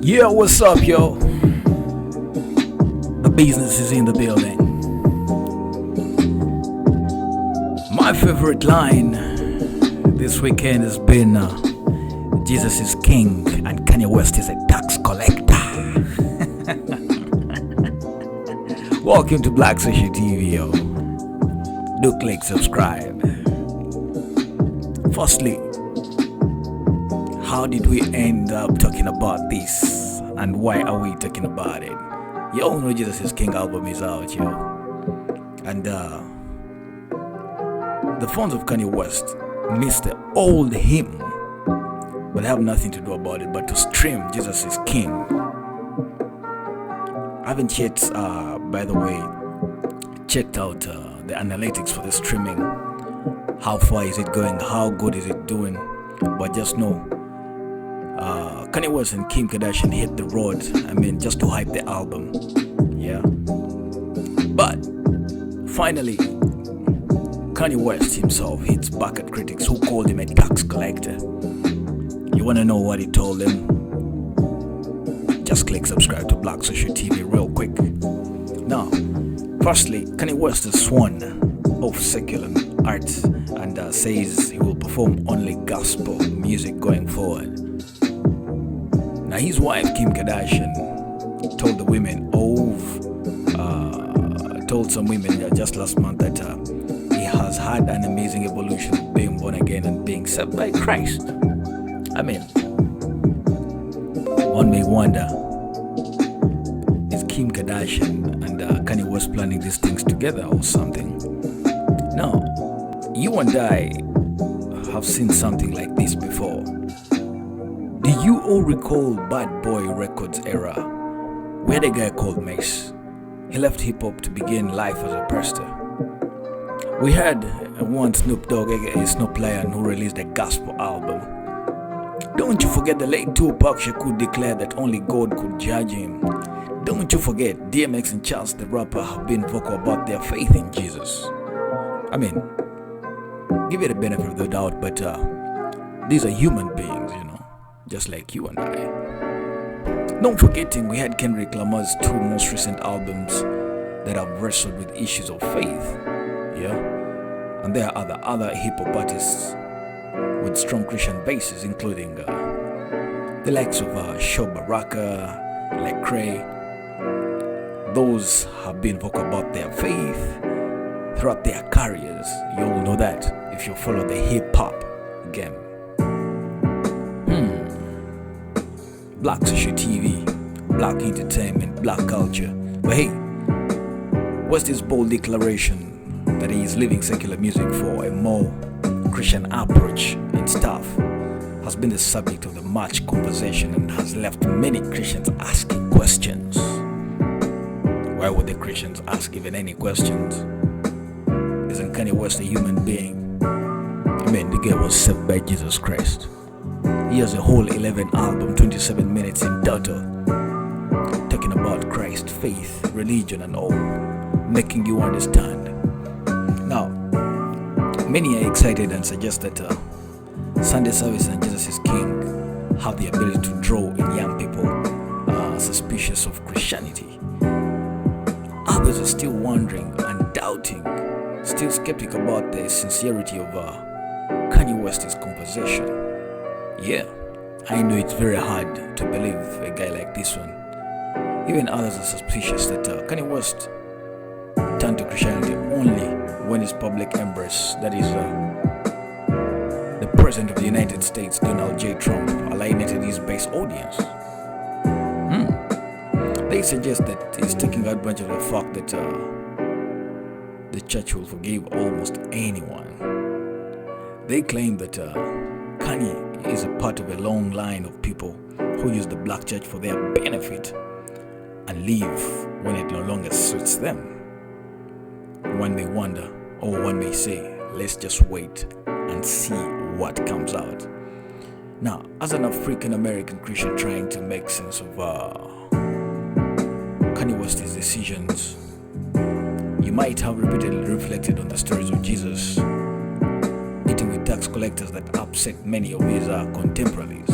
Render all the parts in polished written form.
Yeah, what's up, yo? The business is in the building. My favorite line this weekend has been Jesus is king and Kanye West is a tax collector. Welcome to Black Social TV, yo. Do click subscribe. Firstly, how did we end up talking about this and why are we talking about it? You all know Jesus is King album is out, yo. And the fans of Kanye West missed the old hymn, but have nothing to do about it but to stream Jesus is King. I haven't yet, by the way, checked out the analytics for the streaming. How far is it going? How good is it doing? But just know, Kanye West and Kim Kardashian hit the road. Just to hype the album. Yeah. But finally, Kanye West himself hits back at critics who called him a tax collector. You wanna know what he told them? Just click subscribe to Black Social TV real quick. Now, firstly, Kanye West has sworn off secular art and says he will perform only gospel music going forward. Now, his wife Kim Kardashian told the women told some women just last month that he has had an amazing evolution of being born again and being saved by Christ. One may wonder, is Kim Kardashian and Kanye West planning these things together or something? Now, you and I have seen something like this before. Do you all recall Bad Boy Records era? We had a guy called Mace. He left hip-hop to begin life as a pastor. We had one Snoop Dogg, aka Snoop Lion, who released a gospel album. Don't you forget the late Tupac Shakur declared that only God could judge him. Don't you forget DMX and Charles the rapper have been vocal about their faith in Jesus. Give it a benefit of the doubt, but these are human beings, just like you and I. Not forgetting we had Kendrick Lamar's two most recent albums that have wrestled with issues of faith. Yeah, and there are other hip-hop artists with strong Christian bases, including the likes of Sho Baraka, Lecrae. Those have been vocal about their faith throughout their careers. You all know that if you follow the hip-hop game. Black Social TV, Black Entertainment, Black Culture. But hey, what's this bold declaration that he is leaving secular music for a more Christian approach and stuff has been the subject of the much conversation and has left many Christians asking questions. Why would the Christians ask even any questions? Isn't Kanye West a human being? The guy was saved by Jesus Christ. He has a whole 11 album, 27 minutes in total, talking about Christ, faith, religion and all, making you understand. Now, many are excited and suggest that Sunday service and Jesus is King have the ability to draw in young people suspicious of Christianity. Others are still wondering and doubting, still skeptic about the sincerity of Kanye West's conversation. Yeah, I know it's very hard to believe a guy like this one. Even others are suspicious that Kanye West turned to Christianity only when his public embrace, that is the President of the United States, Donald J. Trump, alienated his base audience. They suggest that he's taking advantage of the fact that the church will forgive almost anyone. They claim that Kanye is a part of a long line of people who use the black church for their benefit and leave when it no longer suits them. One may wonder, or one may say, let's just wait and see what comes out. Now, as an African American Christian trying to make sense of Kanye West's decisions, you might have repeatedly reflected on the stories of Jesus eating with tax collectors that upset many of his contemporaries.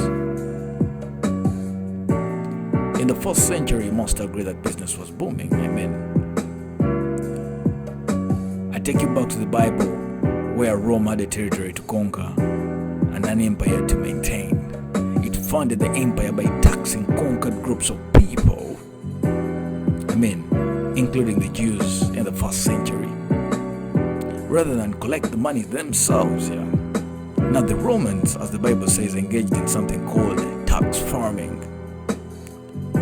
In the first century, most agree that business was booming. I take you back to the Bible, where Rome had a territory to conquer and an empire to maintain. It funded the empire by taxing conquered groups of people, including the Jews in the first century, rather than collect the money themselves. Now the Romans, as the Bible says, engaged in something called tax farming.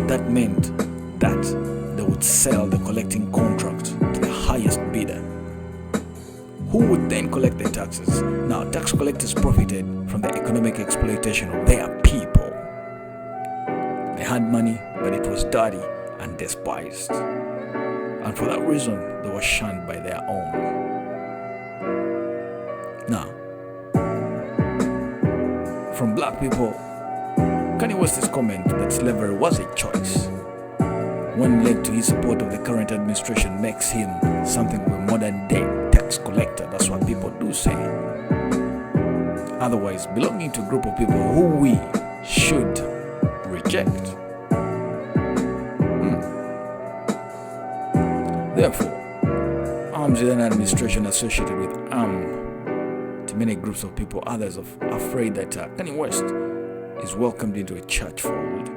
That meant that they would sell the collecting contract to the highest bidder, who would then collect the taxes. Now, tax collectors profited from the economic exploitation of their people. They had money, but it was dirty and despised. And for that reason, they were shunned by their own. Now, from black people, Kanye West's comment that slavery was a choice, when linked to his support of the current administration, makes him something of a modern day tax collector. That's what people do say. Otherwise, belonging to a group of people who we should reject. Therefore, arms is an administration associated with to many groups of people. Others are afraid that Kanye West is welcomed into a church fold.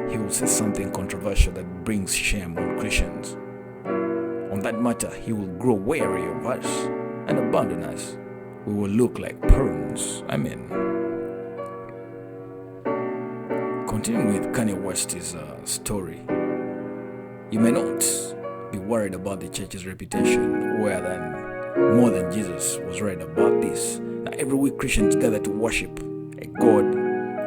He will say something controversial that brings shame on Christians. On that matter, he will grow wary of us and abandon us. We will look like prunes. Continuing with Kanye West's story, you may not be worried about the church's reputation more than Jesus was worried about this. Now, every week Christians gather to worship a God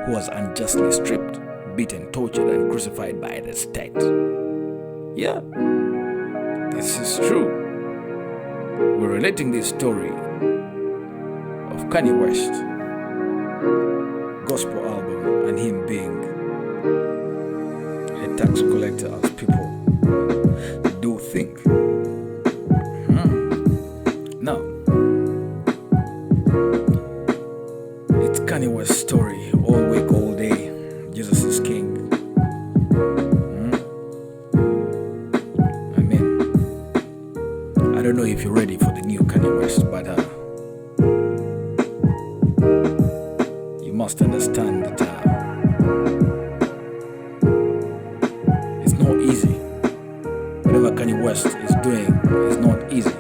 who was unjustly stripped, beaten, tortured, and crucified by the state. Yeah, this is true. We're relating this story of Kanye West gospel album and him being a tax collector, as people do think. Now, it's Kanye West's story all week, all day. Jesus is King. I don't know if you're ready for the new Kanye West, but you must understand that it's not easy. Whatever Kanye West is doing is not easy.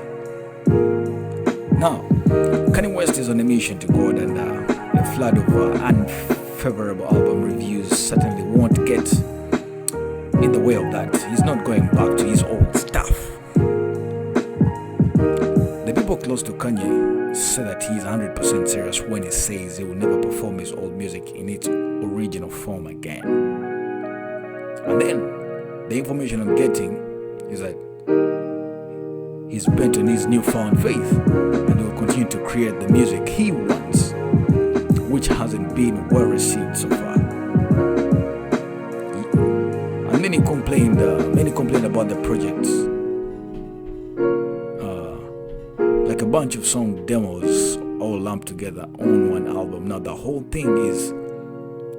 Now, Kanye West is on a mission to God, and a flood of unfavorable album reviews certainly won't get in the way of that. He's not going back to his old stuff. The people close to Kanye say that he's 100% serious when he says he will never perform his old music in its original form again. And then, the information I'm getting is that he's bent on his newfound faith and will continue to create the music he wants, which hasn't been well received so far. And many complained about the project, like a bunch of song demos all lumped together on one album. Now the whole thing is,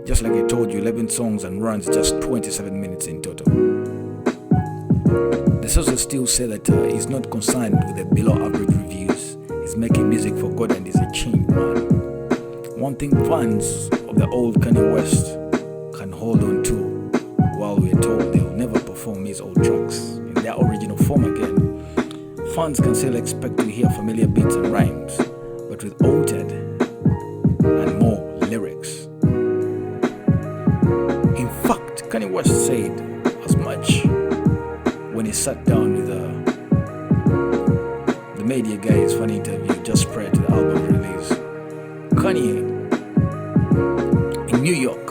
just like I told you, 11 songs and runs just 27 minutes in total. The sources still say that he's not concerned with the below average reviews. He's making music for God and is a changed man. One thing fans of the old Kanye West can hold on to, while we're told they'll never perform his old tracks in their original form again, fans can still expect to hear familiar beats and rhymes, but with altered and more lyrics. In fact, Kanye West said as much when he sat down with the media guys for an interview just prior to the album release. Kanye in New York,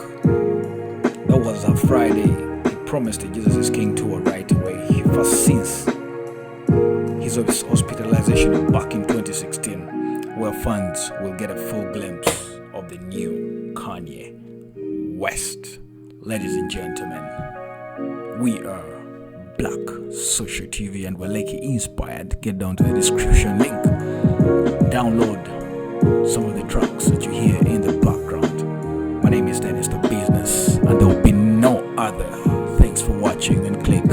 that was a Friday, he promised a Jesus is King tour right away. He first since his hospitalization back in 2016, where fans will get a full glimpse of the new Kanye West. Ladies and gentlemen, we are Black Social TV and we're Lakey inspired. Get down to the description link, download some of the tracks that you hear in the background. My name is Dennis the Business, and there will be no other thing Thanks for watching and click